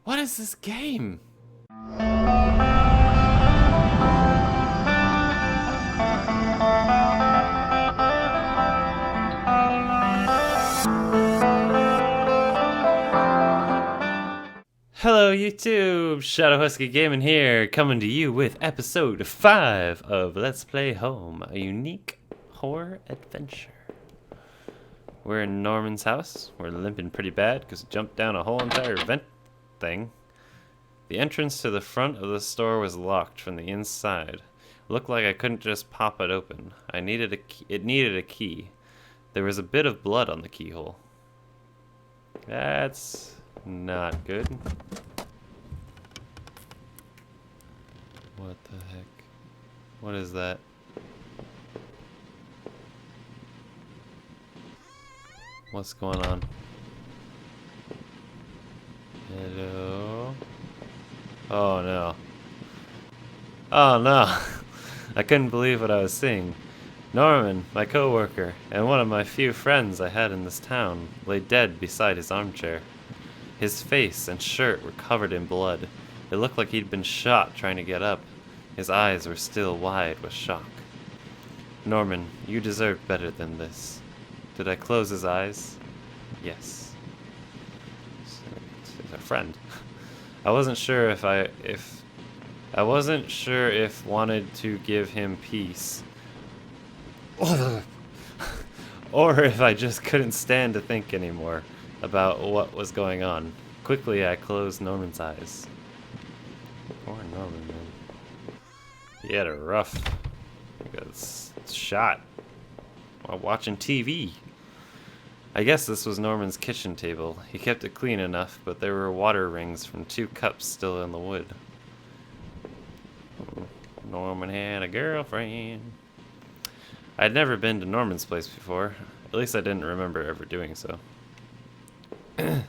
What is this game? Hello YouTube, Shadow Husky Gaming here, coming to you with episode 5 of Let's Play Home, a unique horror adventure. We're in Norman's house. We're limping pretty bad because we jumped down a whole entire vent thing. The entrance to the front of the store was locked from the inside. Looked like I couldn't just pop it open. It needed a key. There was a bit of blood on the keyhole. That's not good. What the heck? What is that? What's going on? Hello? Oh no. Oh no. I couldn't believe what I was seeing. Norman, my co-worker, and one of my few friends I had in this town, lay dead beside his armchair. His face and shirt were covered in blood. It looked like he'd been shot trying to get up. His eyes were still wide with shock. Norman, you deserved better than this. Did I close his eyes? Yes. He's a friend. I wasn't sure if wanted to give him peace. Or if I just couldn't stand to think anymore about what was going on. Quickly I closed Norman's eyes. Poor Norman, man. He had a rough shot while watching TV. I guess this was Norman's kitchen table. He kept it clean enough, but there were water rings from 2 cups still in the wood. Norman had a girlfriend. I'd never been to Norman's place before. At least I didn't remember ever doing so. The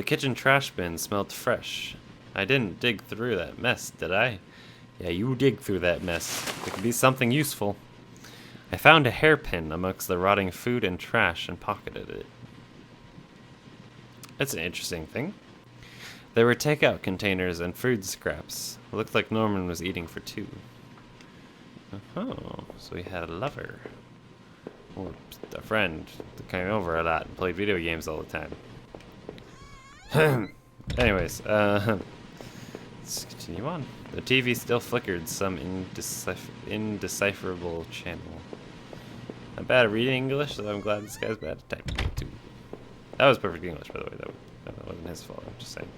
kitchen trash bin smelled fresh. I didn't dig through that mess, did I? Yeah, you dig through that mess. It could be something useful. I found a hairpin amongst the rotting food and trash and pocketed it. That's an interesting thing. There were takeout containers and food scraps. It looked like Norman was eating for 2. Oh, so he had a lover. Or a friend that came over a lot and played video games all the time. Anyways, let's continue on. The TV still flickered some indecipherable channel. I'm bad at reading English, so I'm glad this guy's bad at typing it too. That was perfect English, by the way. That wasn't his fault, I'm just saying.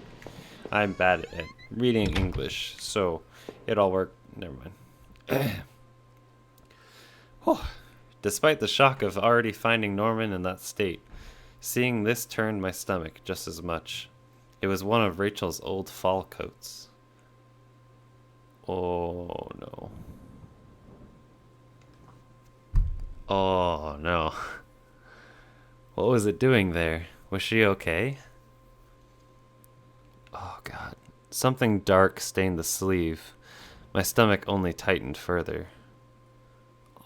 I'm bad at reading English, so it all worked. Never mind. Despite the shock of already finding Norman in that state, seeing this turned my stomach just as much. It was one of Rachel's old fall coats. Oh no. Oh no. What was it doing there? Was she okay? Oh god. Something dark stained the sleeve. My stomach only tightened further.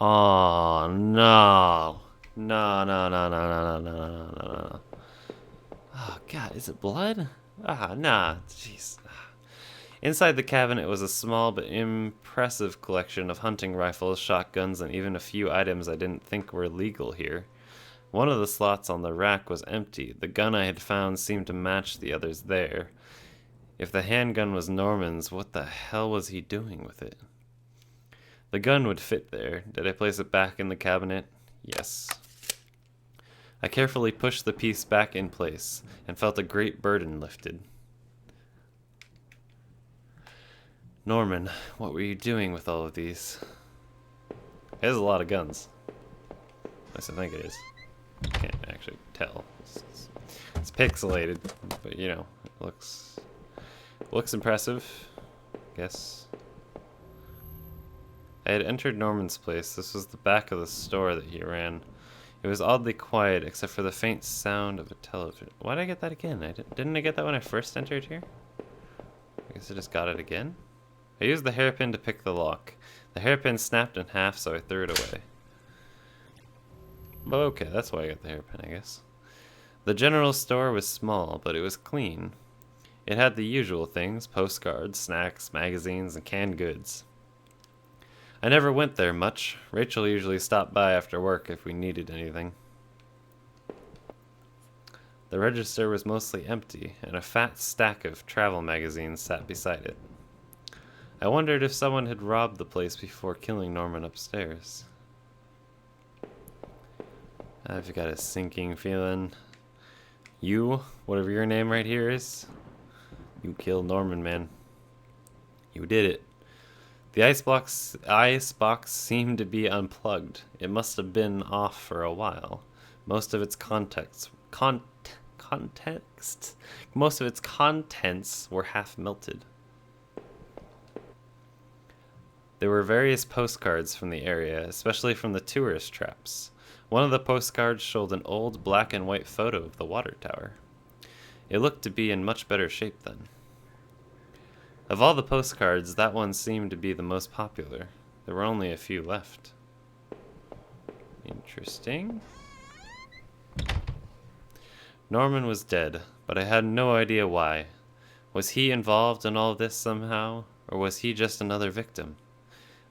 Oh no. No, no, no, no, no, no, no, no, no. Oh god, is it blood? Nah, jeez. Inside the cabinet was a small but impressive collection of hunting rifles, shotguns, and even a few items I didn't think were legal here. One of the slots on the rack was empty. The gun I had found seemed to match the others there. If the handgun was Norman's, what the hell was he doing with it? The gun would fit there. Did I place it back in the cabinet? Yes. I carefully pushed the piece back in place and felt a great burden lifted. Norman, what were you doing with all of these? It has a lot of guns. At least I think it is. Can't actually tell. It's pixelated, but you know, it looks impressive, I guess. I had entered Norman's place. This was the back of the store that he ran. It was oddly quiet, except for the faint sound of a television. Why did I get that again? Didn't I get that when I first entered here? I guess I just got it again? I used the hairpin to pick the lock. The hairpin snapped in half, so I threw it away. Okay, that's why I got the hairpin, I guess. The general store was small, but it was clean. It had the usual things: postcards, snacks, magazines, and canned goods. I never went there much. Rachel usually stopped by after work if we needed anything. The register was mostly empty, and a fat stack of travel magazines sat beside it. I wondered if someone had robbed the place before killing Norman upstairs. I've got a sinking feeling. You, whatever your name right here is, you killed Norman, man. You did it. The ice box seemed to be unplugged. It must have been off for a while. Most of its contents were half melted. There were various postcards from the area, especially from the tourist traps. One of the postcards showed an old black and white photo of the water tower. It looked to be in much better shape then. Of all the postcards, that one seemed to be the most popular. There were only a few left. Interesting. Norman was dead, but I had no idea why. Was he involved in all this somehow, or was he just another victim?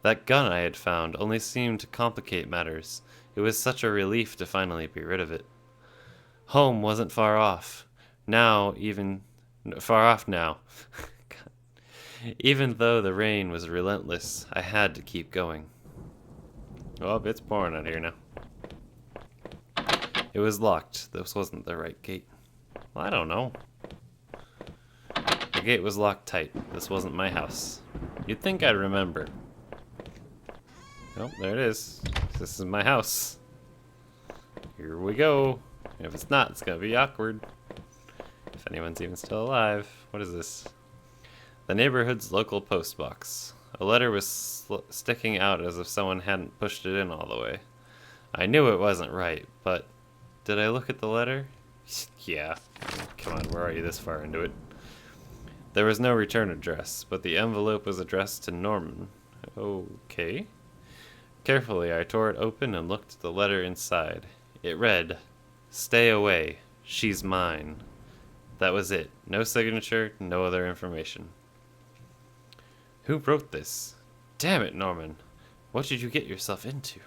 That gun I had found only seemed to complicate matters. It was such a relief to finally be rid of it. Home wasn't far off. Far off now. Even though the rain was relentless, I had to keep going. Oh, it's pouring out here now. It was locked. This wasn't the right gate. Well, I don't know. The gate was locked tight. This wasn't my house. You'd think I'd remember. Oh, there it is. This is my house. Here we go. If it's not, it's gonna be awkward. If anyone's even still alive. What is this? The neighborhood's local post box. A letter was sticking out as if someone hadn't pushed it in all the way. I knew it wasn't right, but did I look at the letter? Yeah. Come on, where are you this far into it? There was no return address, but the envelope was addressed to Norman. Okay. Carefully, I tore it open and looked at the letter inside. It read, "Stay away. She's mine." That was it. No signature, no other information. Who wrote this? Damn it, Norman. What did you get yourself into?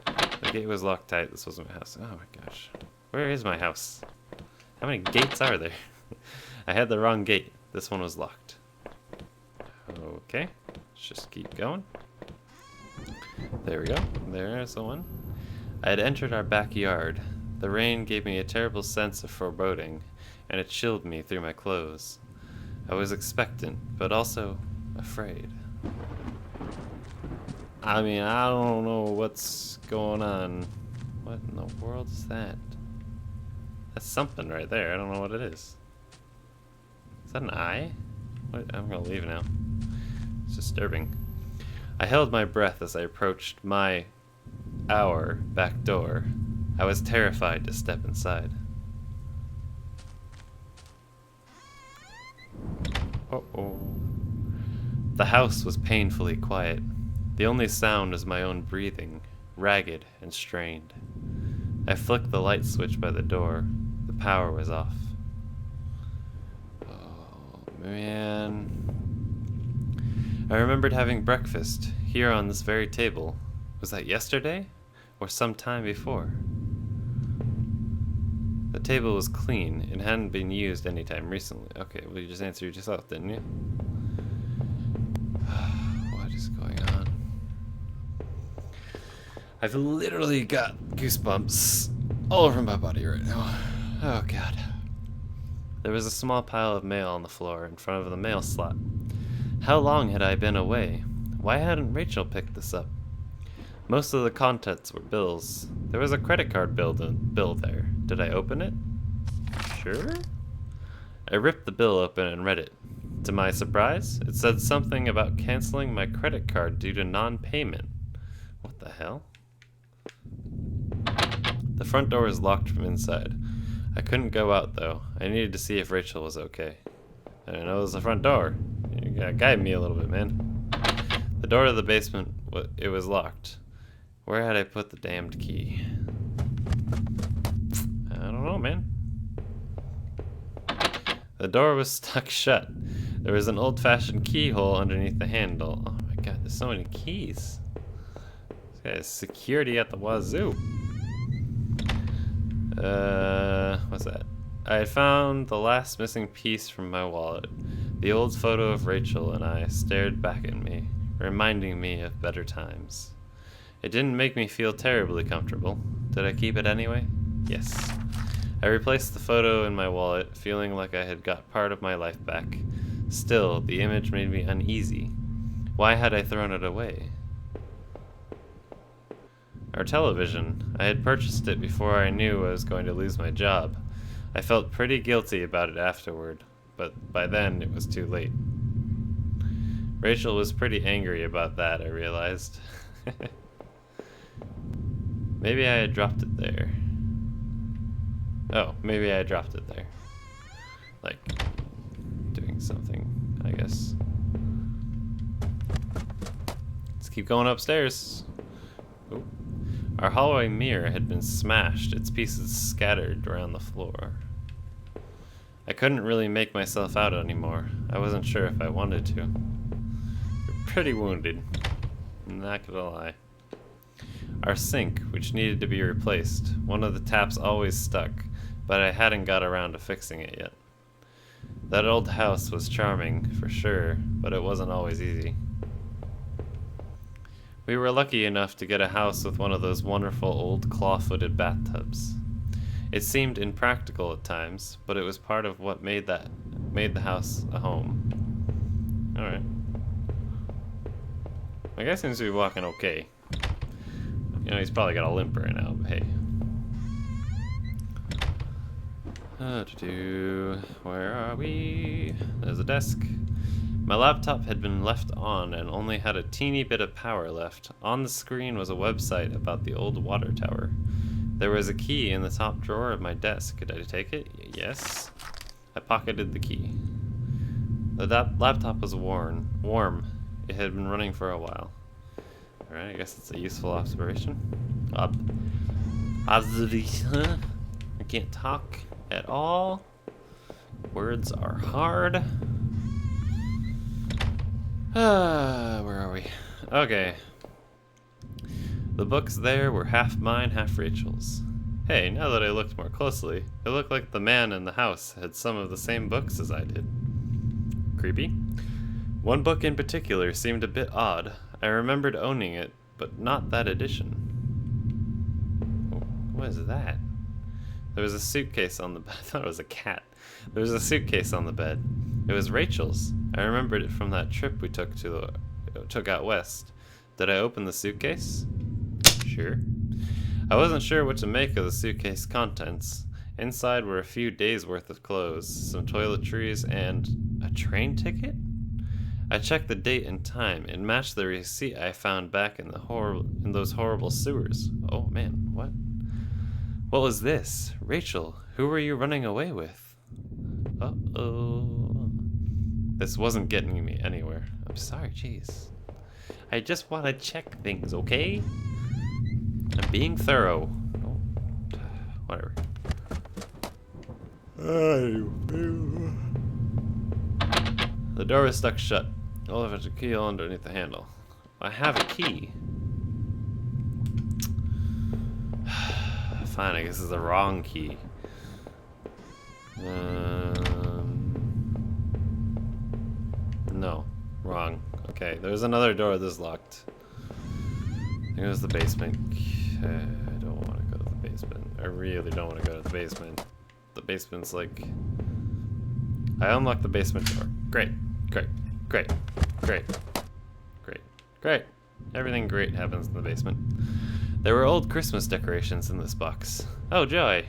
The gate was locked tight. This wasn't my house. Oh my gosh. Where is my house? How many gates are there? I had the wrong gate. This one was locked. Okay. Let's just keep going. There we go. There's the one. I had entered our backyard. The rain gave me a terrible sense of foreboding, and it chilled me through my clothes. I was expectant, but also afraid. I mean, I don't know what's going on. What in the world is that? That's something right there. I don't know what it is. Is that an eye? What? I'm gonna leave now. It's disturbing. I held my breath as I approached our back door. I was terrified to step inside. Uh-oh. The house was painfully quiet. The only sound was my own breathing, ragged and strained. I flicked the light switch by the door. The power was off. Oh, man. I remembered having breakfast here on this very table. Was that yesterday? Or some time before? The table was clean. It hadn't been used any time recently. Okay, well, you just answered yourself, didn't you? What is going on? I've literally got goosebumps all over my body right now. Oh, God. There was a small pile of mail on the floor in front of the mail slot. How long had I been away? Why hadn't Rachel picked this up? Most of the contents were bills. There was a credit card bill there. Did I open it? Sure. I ripped the bill open and read it. To my surprise, it said something about canceling my credit card due to non-payment. What the hell? The front door was locked from inside. I couldn't go out, though. I needed to see if Rachel was okay. I didn't know it was the front door. You gotta guide me a little bit, man. The door to the basement, it was locked. Where had I put the damned key? I don't know, man. The door was stuck shut. There was an old-fashioned keyhole underneath the handle. Oh my god, there's so many keys. This guy has security at the wazoo. What's that? I had found the last missing piece from my wallet. The old photo of Rachel and I stared back at me, reminding me of better times. It didn't make me feel terribly comfortable. Did I keep it anyway? Yes. I replaced the photo in my wallet, feeling like I had got part of my life back. Still, the image made me uneasy. Why had I thrown it away? Our television. I had purchased it before I knew I was going to lose my job. I felt pretty guilty about it afterward, but by then it was too late. Rachel was pretty angry about that, I realized. Maybe I had dropped it there. Oh, maybe I dropped it there. Like, doing something, I guess. Let's keep going upstairs. Ooh. Our hallway mirror had been smashed, its pieces scattered around the floor. I couldn't really make myself out anymore. I wasn't sure if I wanted to. You're pretty wounded. I'm not gonna lie. Our sink, which needed to be replaced. One of the taps always stuck, but I hadn't got around to fixing it yet. That old house was charming, for sure, but it wasn't always easy. We were lucky enough to get a house with one of those wonderful old claw-footed bathtubs. It seemed impractical at times, but it was part of what made the house a home. Alright. My guy seems to be walking okay. You know, he's probably got a limp right now, but hey. Where are we? There's a desk. My laptop had been left on and only had a teeny bit of power left. On the screen was a website about the old water tower. There was a key in the top drawer of my desk. Could I take it? Yes. I pocketed the key. The laptop was warm. It had been running for a while. Alright, I guess it's a useful observation. Observation. I can't talk at all. Words are hard. Where are we? Okay. The books there were half mine, half Rachel's. Hey, now that I looked more closely, it looked like the man in the house had some of the same books as I did. Creepy. One book in particular seemed a bit odd. I remembered owning it, but not that edition. Oh, what is that? There was a suitcase on the bed. I thought it was a cat. There was a suitcase on the bed. It was Rachel's. I remembered it from that trip we took out west. Did I open the suitcase? Sure. I wasn't sure what to make of the suitcase contents. Inside were a few days' worth of clothes, some toiletries, and a train ticket? I checked the date and time. It matched the receipt I found back in those horrible sewers. Oh man, what? What was this? Rachel, who were you running away with? Uh-oh. This wasn't getting me anywhere. I'm sorry, jeez. I just want to check things, okay? I'm being thorough. Oh, whatever. The door was stuck shut. I'll have a key underneath the handle. I have a key. Fine, I guess it's the wrong key. No, wrong. Okay, there's another door that's locked. I think it was the basement. I don't want to go to the basement. I really don't want to go to the basement. The basement's like... I unlocked the basement door. Great, great, great, great, great, great. Everything great happens in the basement. There were old Christmas decorations in this box. Oh, joy!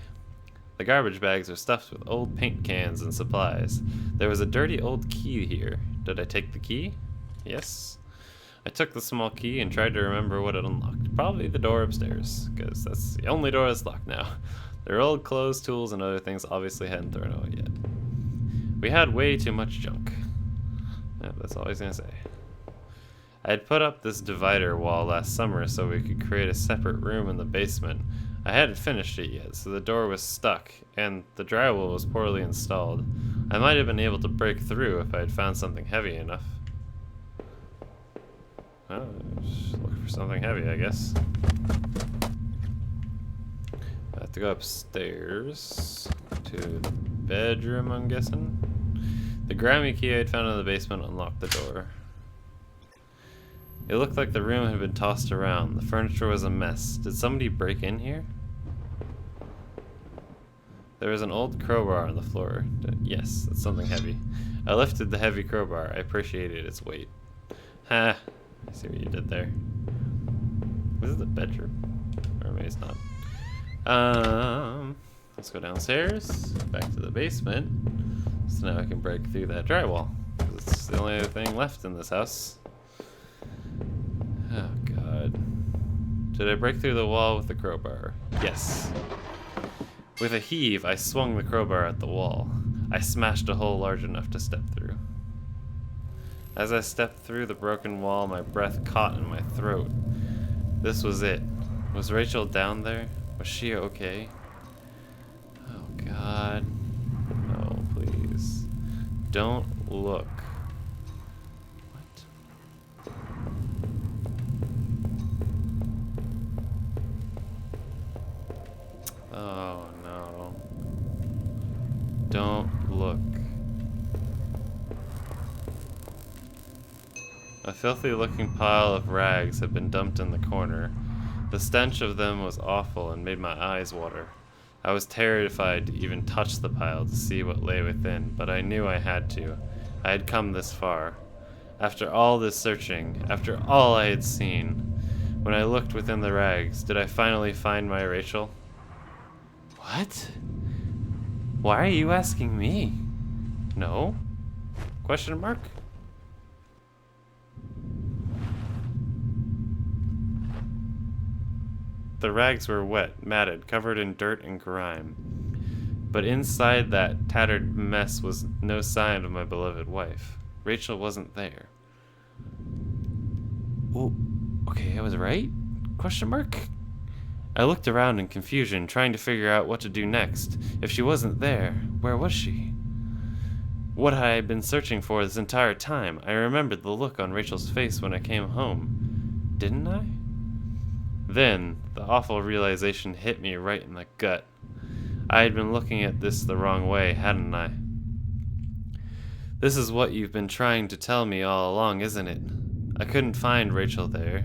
The garbage bags are stuffed with old paint cans and supplies. There was a dirty old key here. Did I take the key? Yes. I took the small key and tried to remember what it unlocked. Probably the door upstairs, because that's the only door that's locked now. Their old clothes, tools, and other things obviously hadn't thrown away yet. We had way too much junk. Yeah, that's all I was gonna say. I had put up this divider wall last summer so we could create a separate room in the basement. I hadn't finished it yet, so the door was stuck, and the drywall was poorly installed. I might have been able to break through if I had found something heavy enough. Well, just look for something heavy, I guess. I have to go upstairs to the bedroom, I'm guessing. The grimy key I'd found in the basement unlocked the door. It looked like the room had been tossed around. The furniture was a mess. Did somebody break in here? There was an old crowbar on the floor. Yes, that's something heavy. I lifted the heavy crowbar. I appreciated its weight. Ha! I see what you did there. This is the bedroom. Or maybe it's not. Let's go downstairs. Back to the basement. So now I can break through that drywall. It's the only other thing left in this house. Oh god. Did I break through the wall with the crowbar? Yes. With a heave, I swung the crowbar at the wall. I smashed a hole large enough to step through. As I stepped through the broken wall, my breath caught in my throat. This was it. Was Rachel down there? Was she okay? Oh god. No, please. Don't look. Oh no. Don't look. A filthy looking pile of rags had been dumped in the corner. The stench of them was awful and made my eyes water. I was terrified to even touch the pile to see what lay within, but I knew I had to. I had come this far. After all this searching, after all I had seen, when I looked within the rags, did I finally find my Rachel? What? Why are you asking me? No? Question mark? The rags were wet, matted, covered in dirt and grime. But inside that tattered mess was no sign of my beloved wife. Rachel wasn't there. Oh, okay, I was right? Question mark? I looked around in confusion, trying to figure out what to do next. If she wasn't there, where was she? What had I been searching for this entire time? I remembered the look on Rachel's face when I came home. Didn't I? Then, the awful realization hit me right in the gut. I had been looking at this the wrong way, hadn't I? This is what you've been trying to tell me all along, isn't it? I couldn't find Rachel there,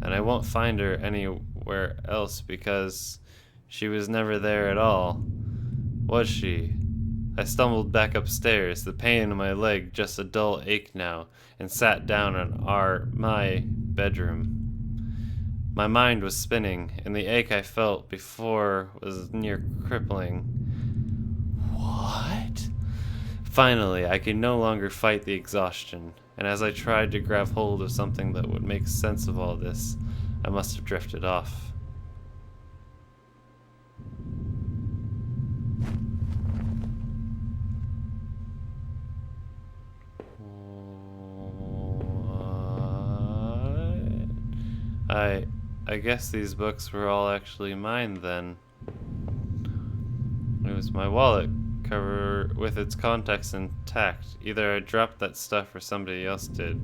and I won't find her anywhere else because she was never there at all. Was she? I stumbled back upstairs, the pain in my leg just a dull ache now, and sat down in my bedroom. My mind was spinning, and the ache I felt before was near crippling. What? Finally, I could no longer fight the exhaustion, and as I tried to grab hold of something that would make sense of all this, I must have drifted off. What? I guess these books were all actually mine then. It was my wallet cover with its contents intact. Either I dropped that stuff or somebody else did.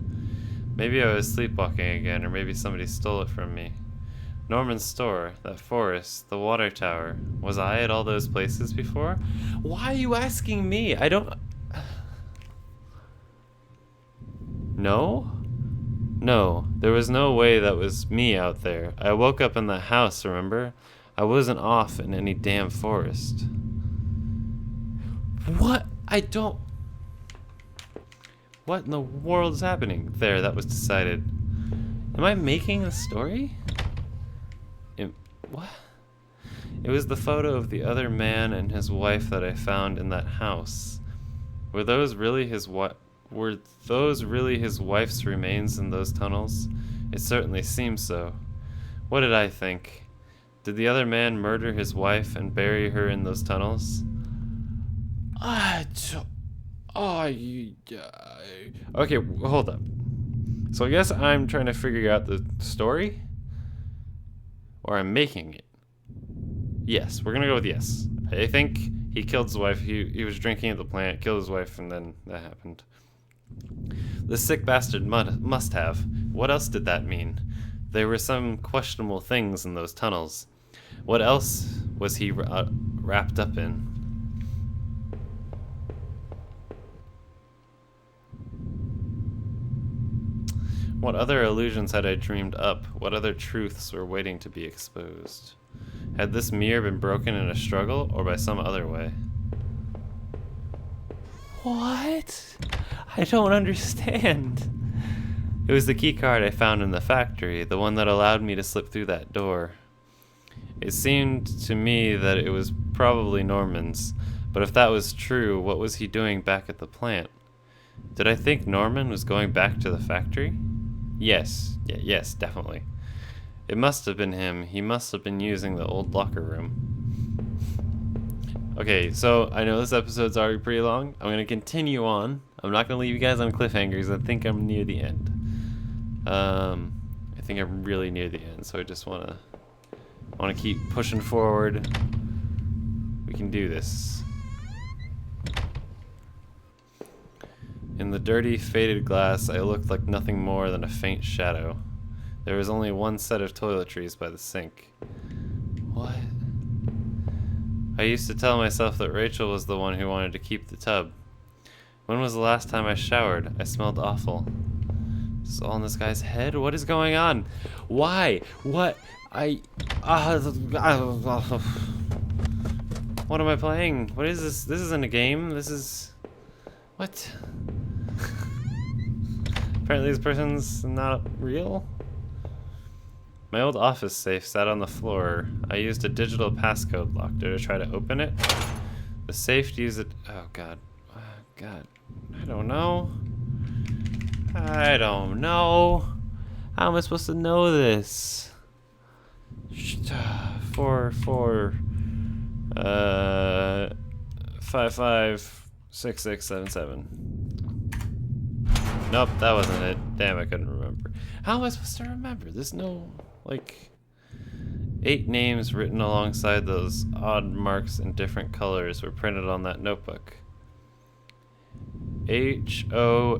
Maybe I was sleepwalking again, or maybe somebody stole it from me. Norman's store, that forest, the water tower. Was I at all those places before? Why are you asking me? I don't... No? No, there was no way that was me out there. I woke up in the house, remember? I wasn't off in any damn forest. What? I don't... What in the world is happening? There, that was decided. Am I making a story? What? It was the photo of the other man and his wife that I found in that house. Were those really his wife's remains in those tunnels? It certainly seemed so. What did I think? Did the other man murder his wife and bury her in those tunnels? Okay, hold up. So I guess I'm trying to figure out the story? Or I'm making it. Yes, we're gonna go with yes. I think he killed his wife. He was drinking at the plant, killed his wife, and then that happened. The sick bastard must have. What else did that mean? There were some questionable things in those tunnels. What else was he wrapped up in? What other illusions had I dreamed up? What other truths were waiting to be exposed? Had this mirror been broken in a struggle, or by some other way? What? I don't understand. It was the key card I found in the factory, the one that allowed me to slip through that door. It seemed to me that it was probably Norman's, but if that was true, what was he doing back at the plant? Did I think Norman was going back to the factory? Yes, yes, definitely. It must have been him. He must have been using the old locker room. Okay, so I know this episode's already pretty long. I'm going to continue on. I'm not going to leave you guys on cliffhangers. I think I'm near the end. I think I'm really near the end, so I just want to keep pushing forward. We can do this. In the dirty, faded glass, I looked like nothing more than a faint shadow. There was only one set of toiletries by the sink. What? I used to tell myself that Rachel was the one who wanted to keep the tub. When was the last time I showered? I smelled awful. Is this all in this guy's head? What is going on? Why? What? What am I playing? What is this? This isn't a game. This is... What? Apparently this person's not real? My old office safe sat on the floor. I used a digital passcode locker to try to open it. The safe used it... Oh, God. God. I don't know. I don't know. How am I supposed to know this? 556677. Nope, that wasn't it. Damn, I couldn't remember. How am I supposed to remember? There's no, like, 8 names written alongside those odd marks in different colors were printed on that notebook. Hoacidhr.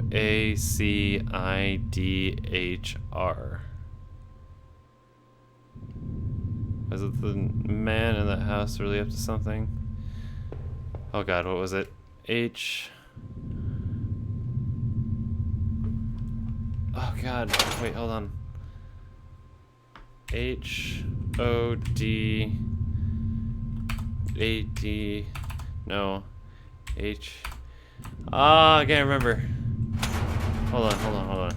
Was it the man in that house really up to something? Oh God, what was it? Oh God, wait, hold on. H-O-D-A-D... No. I can't remember. Hold on.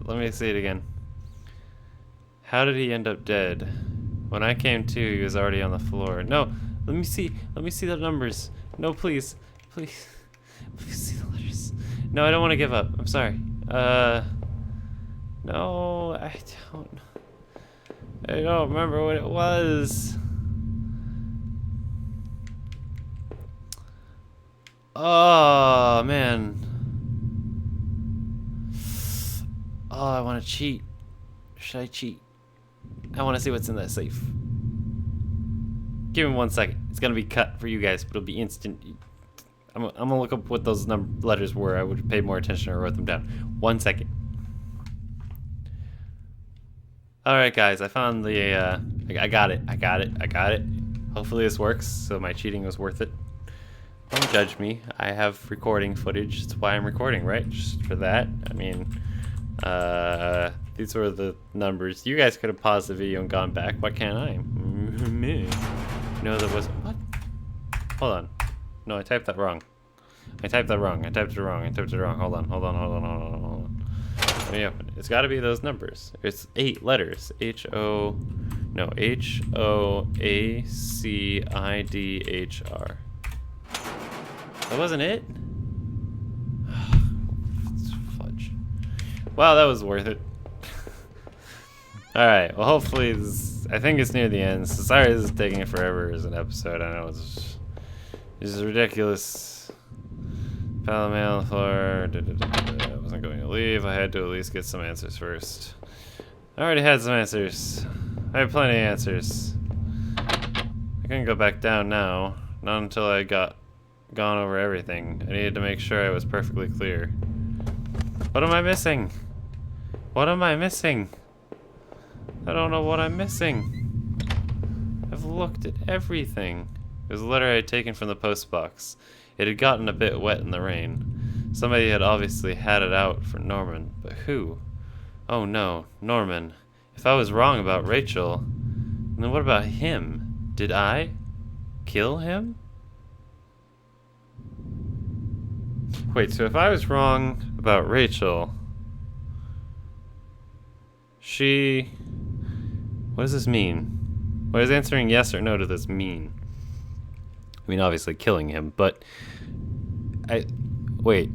Let me see it again. How did he end up dead? When I came to, he was already on the floor. No, let me see the numbers. No, please. Please see the letters. No, I don't want to give up. I'm sorry. No, I don't remember what it was. Oh, man. Oh, I want to cheat. Should I cheat? I want to see what's in that safe. Give me 1 second. It's going to be cut for you guys, but it'll be instant. I'm going to look up what those letters were. I would have paid more attention or wrote them down. 1 second. Alright, guys. I found the... I got it. Hopefully this works, so my cheating was worth it. Don't judge me. I have recording footage. That's why I'm recording, right? Just for that. I mean, these were the numbers. You guys could have paused the video and gone back. Why can't I? Me. No, there wasn't. What? Hold on. No, I typed that wrong. I typed it wrong. Hold on. Let me open it. It's got to be those numbers. It's 8 letters. Hoacidhr. That wasn't it? Fudge. Wow, that was worth it. Alright, well hopefully this, I think it's near the end. So sorry this is taking forever as an episode. I know this is ridiculous. Pile of mail on the floor. I wasn't going to leave. I had to at least get some answers first. I already had some answers. I have plenty of answers. I couldn't go back down now. Not until I got gone over everything. I needed to make sure I was perfectly clear. What am I missing? What am I missing? I don't know what I'm missing. I've looked at everything. It was a letter I had taken from the post box. It had gotten a bit wet in the rain. Somebody had obviously had it out for Norman, but who? Oh no, Norman. If I was wrong about Rachel, then what about him? Did I kill him? Wait, so if I was wrong about Rachel, what does this mean? What does answering yes or no to this mean? I mean, obviously killing him, but wait.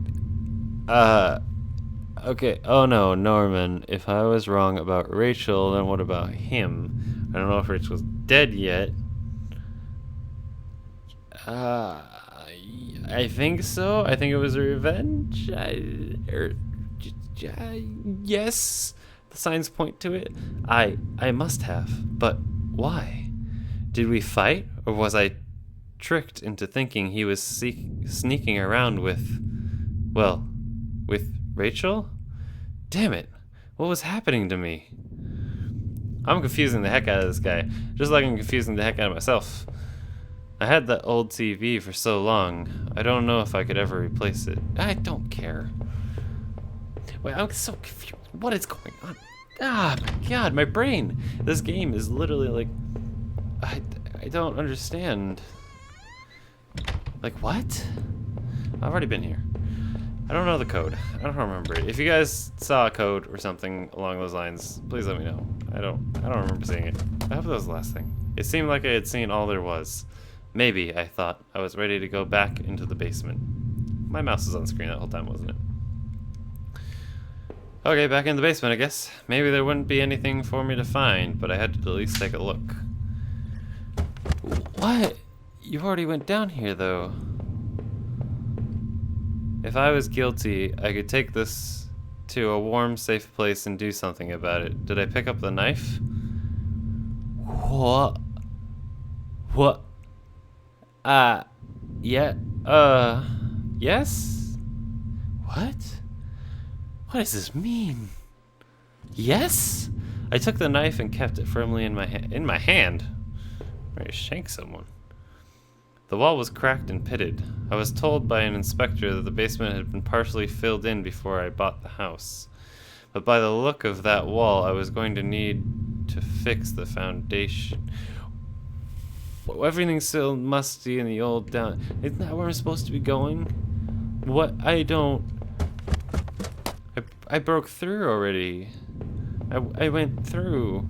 Okay. Oh no, Norman. If I was wrong about Rachel, then what about him? I don't know if Rachel's dead yet. I think so. I think it was a revenge. Yes. The signs point to it. I must have. But why? Did we fight, or was I tricked into thinking he was sneaking around with Rachel? Damn it. What was happening to me? I'm confusing the heck out of this guy, just like I'm confusing the heck out of myself. I had that old TV for so long, I don't know if I could ever replace it. I don't care. Wait, I'm so confused. What is going on? Ah, my God, my brain. This game is literally like... I don't understand. Like, what? I've already been here. I don't know the code. I don't remember it. If you guys saw a code or something along those lines, please let me know. I don't remember seeing it. I hope that was the last thing. It seemed like I had seen all there was. Maybe, I thought, I was ready to go back into the basement. My mouse was on screen that whole time, wasn't it? Okay, back in the basement, I guess. Maybe there wouldn't be anything for me to find, but I had to at least take a look. What? You already went down here, though. If I was guilty, I could take this to a warm, safe place and do something about it. Did I pick up the knife? What? What? Yeah, yes? What? What does this mean? Yes? I took the knife and kept it firmly in my hand. I'm ready to shank someone. The wall was cracked and pitted. I was told by an inspector that the basement had been partially filled in before I bought the house. But by the look of that wall, I was going to need to fix the foundation. Everything's still musty in the old down. Isn't that where I'm supposed to be going? What? I broke through already. I went through.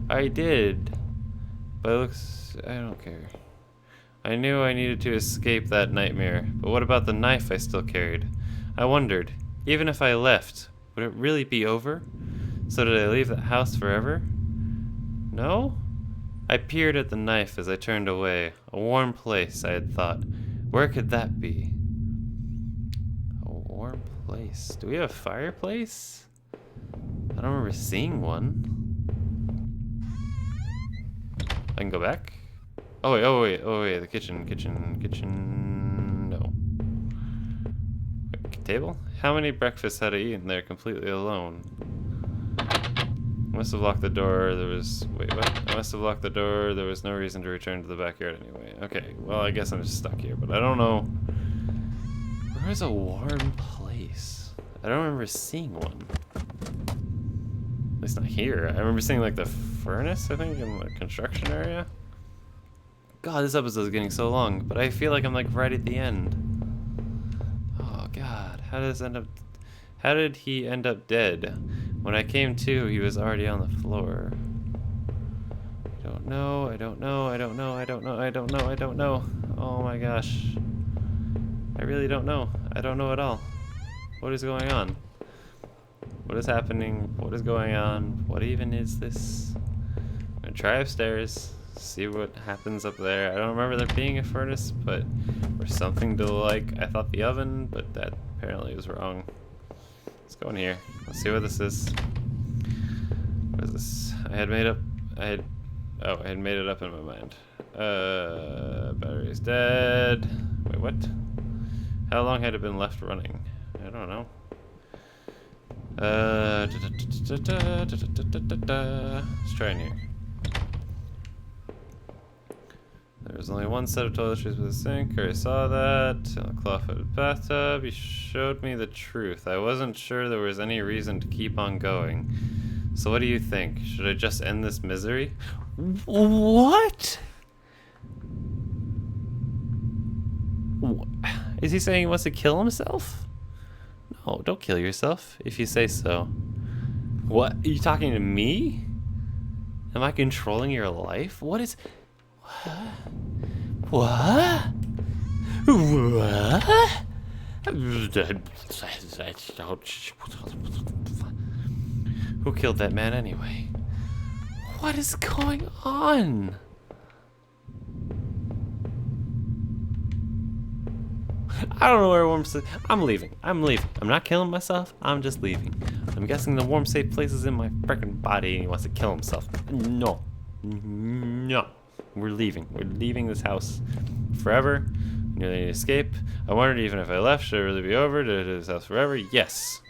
I did. But it looks... I don't care. I knew I needed to escape that nightmare, but what about the knife I still carried? I wondered, even if I left, would it really be over? So did I leave that house forever? No? I peered at the knife as I turned away. A warm place, I had thought. Where could that be? A warm place. Do we have a fireplace? I don't remember seeing one. I can go back? Oh wait, the kitchen, no. Wait, table? How many breakfasts had I eaten there completely alone? I must have locked the door, wait, what? I must have locked the door, there was no reason to return to the backyard anyway. Okay, well I guess I'm just stuck here, but I don't know. Where's a warm place? I don't remember seeing one. At least not here. I remember seeing like the furnace, I think, in the construction area. God, this episode is getting so long, but I feel like I'm like right at the end. Oh God, how did he end up dead? When I came to, he was already on the floor. I don't know. Oh my gosh. I really don't know. I don't know at all. What is going on? What is happening? What is going on? What even is this? I'm gonna try upstairs. See what happens up there. I don't remember there being a furnace, but or something to like. I thought the oven, but that apparently was wrong. Let's go in here. Let's see what this is. What is this? I had made it up in my mind. Battery's dead. Wait, what? How long had it been left running? I don't know. Let's try in here. There's only one set of toiletries with a sink. I already saw that. A claw-footed bathtub. He showed me the truth. I wasn't sure there was any reason to keep on going. So what do you think? Should I just end this misery? What? Is he saying he wants to kill himself? No, don't kill yourself if you say so. What? Are you talking to me? Am I controlling your life? What is... What? What? Who killed that man anyway? What is going on? I don't know where Warm Safe. I'm leaving. I'm not killing myself. I'm just leaving. I'm guessing the Warm Safe place is in my freaking body and he wants to kill himself. No. We're leaving. We're leaving this house forever. Nearly need to escape. I wondered even if I left, should it really be over? Did I do this house forever? Yes.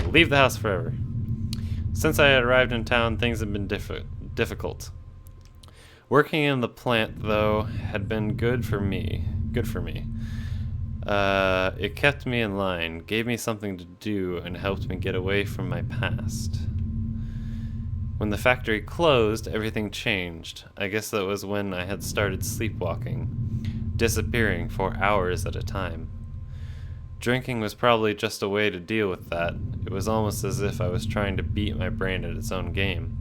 We'll leave the house forever. Since I had arrived in town, things had been difficult. Working in the plant, though, had been good for me. It kept me in line, gave me something to do, and helped me get away from my past. When the factory closed, everything changed. I guess that was when I had started sleepwalking, disappearing for hours at a time. Drinking was probably just a way to deal with that. It was almost as if I was trying to beat my brain at its own game.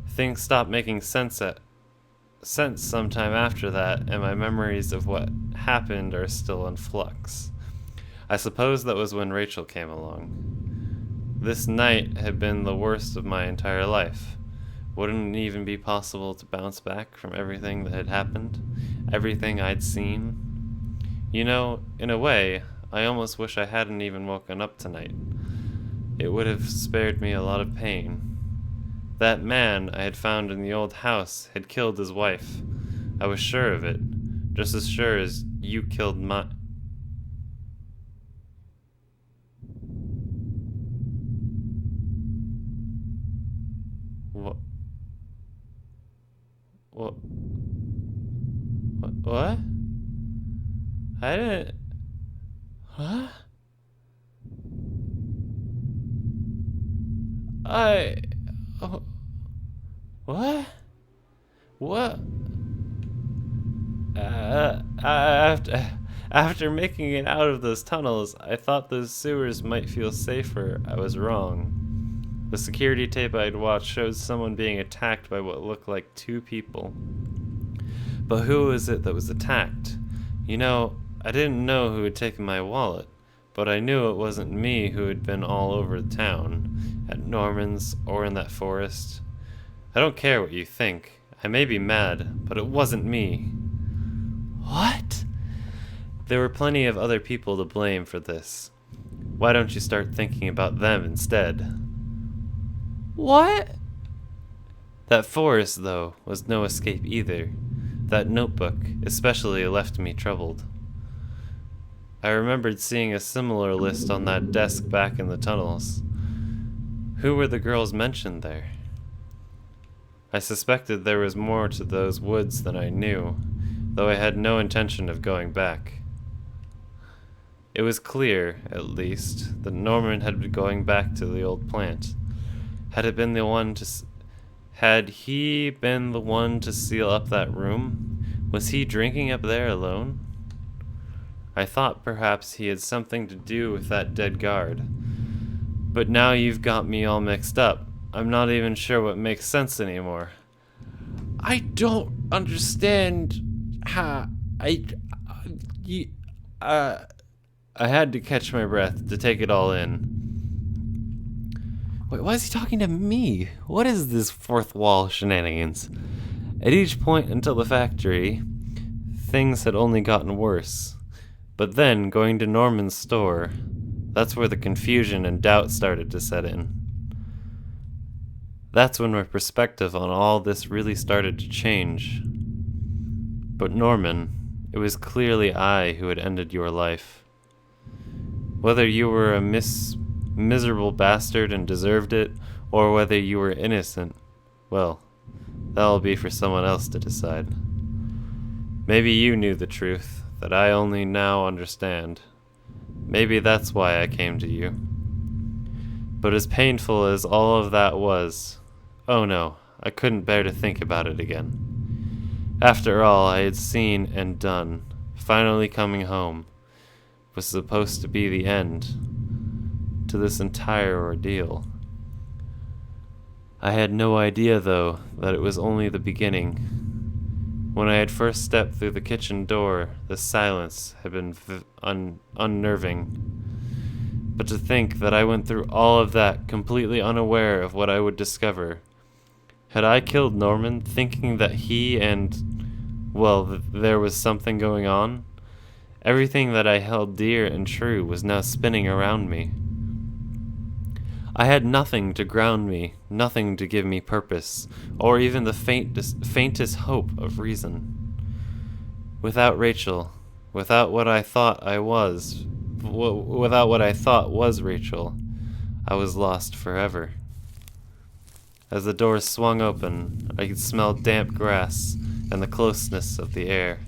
Things stopped making sense sometime after that, and my memories of what happened are still in flux. I suppose that was when Rachel came along. This night had been the worst of my entire life. Wouldn't it even be possible to bounce back from everything that had happened? Everything I'd seen? You know, in a way, I almost wish I hadn't even woken up tonight. It would have spared me a lot of pain. That man I had found in the old house had killed his wife. I was sure of it, just as sure as you killed my... What? What? What? I didn't... Huh? Oh, what? What? After making it out of those tunnels, I thought those sewers might feel safer. I was wrong. The security tape I'd watched showed someone being attacked by what looked like two people. But who was it that was attacked? You know, I didn't know who had taken my wallet, but I knew it wasn't me who had been all over the town, at Norman's or in that forest. I don't care what you think. I may be mad, but it wasn't me. What? There were plenty of other people to blame for this. Why don't you start thinking about them instead? What? That forest, though, was no escape either. That notebook especially left me troubled. I remembered seeing a similar list on that desk back in the tunnels. Who were the girls mentioned there? I suspected there was more to those woods than I knew, though I had no intention of going back. It was clear, at least, that Norman had been going back to the old plant. Had he been the one to seal up that room? Was he drinking up there alone? I thought perhaps he had something to do with that dead guard. But now you've got me all mixed up. I'm not even sure what makes sense anymore. I don't understand how... I had to catch my breath to take it all in. Wait, why is he talking to me? What is this fourth wall shenanigans? At each point until the factory, things had only gotten worse. But then, going to Norman's store, that's where the confusion and doubt started to set in. That's when my perspective on all this really started to change. But Norman, it was clearly I who had ended your life. Whether you were a miserable bastard and deserved it, or whether you were innocent, well, that'll be for someone else to decide. Maybe you knew the truth that I only now understand. Maybe that's why I came to you. But as painful as all of that was, oh no, I couldn't bear to think about it again. After all I had seen and done, finally coming home was supposed to be the end to this entire ordeal. I had no idea, though, that it was only the beginning. When I had first stepped through the kitchen door, the silence had been unnerving. But to think that I went through all of that completely unaware of what I would discover. Had I killed Norman, thinking that he and, well, there was something going on? Everything that I held dear and true was now spinning around me. I had nothing to ground me, nothing to give me purpose, or even the faintest hope of reason. Without Rachel, without what I thought was Rachel, I was lost forever. As the doors swung open, I could smell damp grass and the closeness of the air.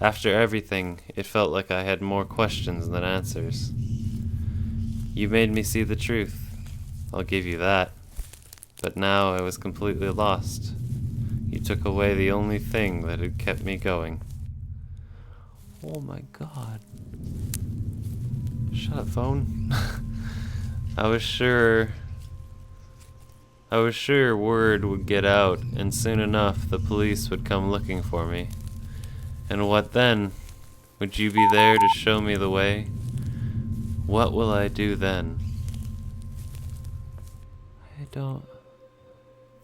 After everything, it felt like I had more questions than answers. You made me see the truth. I'll give you that. But now I was completely lost. You took away the only thing that had kept me going. Oh my god. Shut up, phone. I was sure word would get out, and soon enough the police would come looking for me. And what then? Would you be there to show me the way? What will I do then? I don't...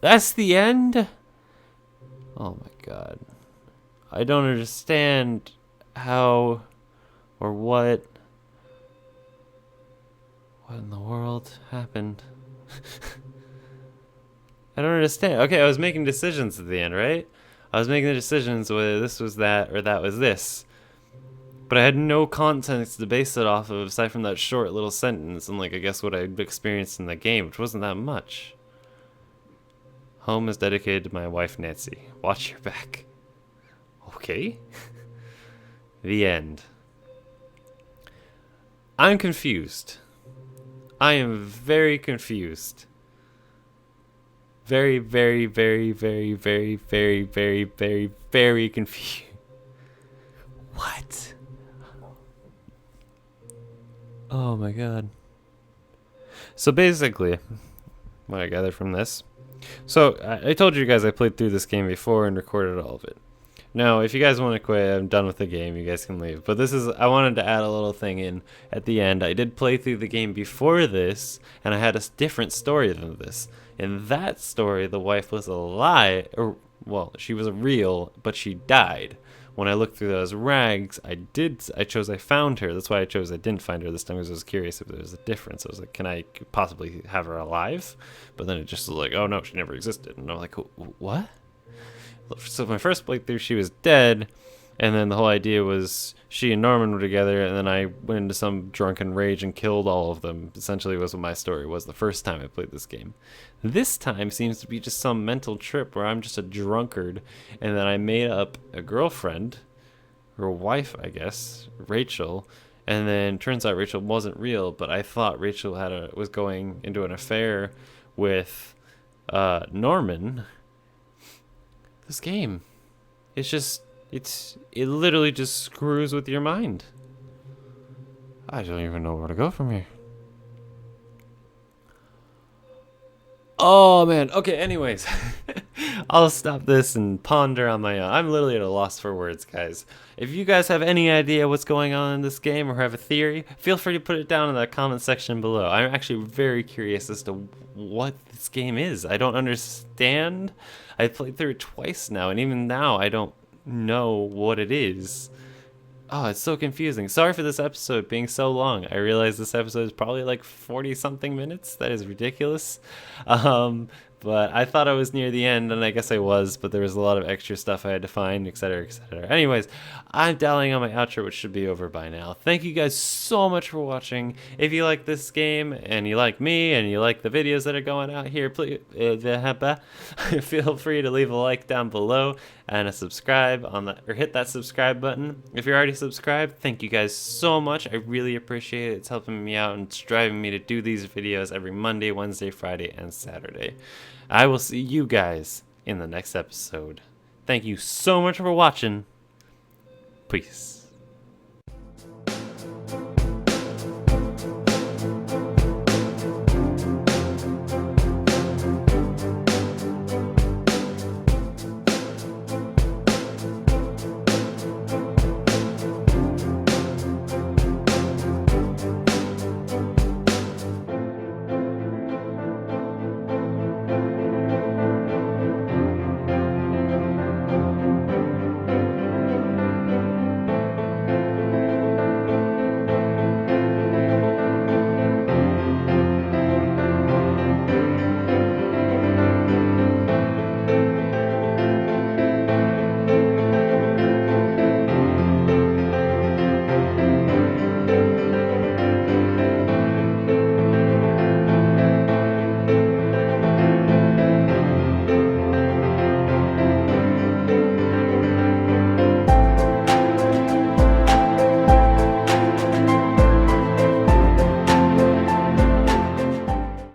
That's the end? Oh my god. I don't understand how or what in the world happened. I don't understand. Okay, I was making decisions at the end, right? I was making the decisions whether this was that or that was this. But I had no context to base it off of aside from that short little sentence and, like, I guess what I'd experienced in the game, which wasn't that much. Home is dedicated to my wife, Nancy. Watch your back. Okay. The end. I'm confused. I am very confused. Very, very, very, very, very, very, very, very, very confused. What? Oh my god. So basically, what I gathered from this. So I told you guys I played through this game before and recorded all of it. Now, if you guys want to quit, I'm done with the game. You guys can leave. But I wanted to add a little thing in at the end. I did play through the game before this, and I had a different story than this. In that story, the wife was alive, or, well, she was real, but she died. When I looked through those rags, I found her. That's why I didn't find her this time, because I was curious if there was a difference. I was like, can I possibly have her alive? But then it just was like, oh no, she never existed. And I'm like, what? So my first playthrough, she was dead, and then the whole idea was she and Norman were together, and then I went into some drunken rage and killed all of them. Essentially was what my story was the first time I played this game. This time seems to be just some mental trip where I'm just a drunkard, and then I made up a girlfriend, her wife, I guess, Rachel, and then turns out Rachel wasn't real, but I thought Rachel was going into an affair with Norman. This game, it literally just screws with your mind. I don't even know where to go from here. Oh man, okay, anyways. I'll stop this and ponder on my own. I'm literally at a loss for words, guys. If you guys have any idea what's going on in this game or have a theory, feel free to put it down in the comment section below. I'm actually very curious as to what this game is. I don't understand. I've played through it twice now, and even now I don't know what it is. Oh, it's so confusing. Sorry for this episode being so long. I realize this episode is probably like 40-something minutes. That is ridiculous. But I thought I was near the end, and I guess I was, but there was a lot of extra stuff I had to find, etc., etc. Anyways, I'm dialing on my outro, which should be over by now. Thank you guys so much for watching. If you like this game, and you like me, and you like the videos that are going out here, please feel free to leave a like down below and a subscribe on that, or hit that subscribe button. If you're already subscribed, thank you guys so much. I really appreciate it. It's helping me out and it's driving me to do these videos every Monday, Wednesday, Friday, and Saturday. I will see you guys in the next episode. Thank you so much for watching. Peace.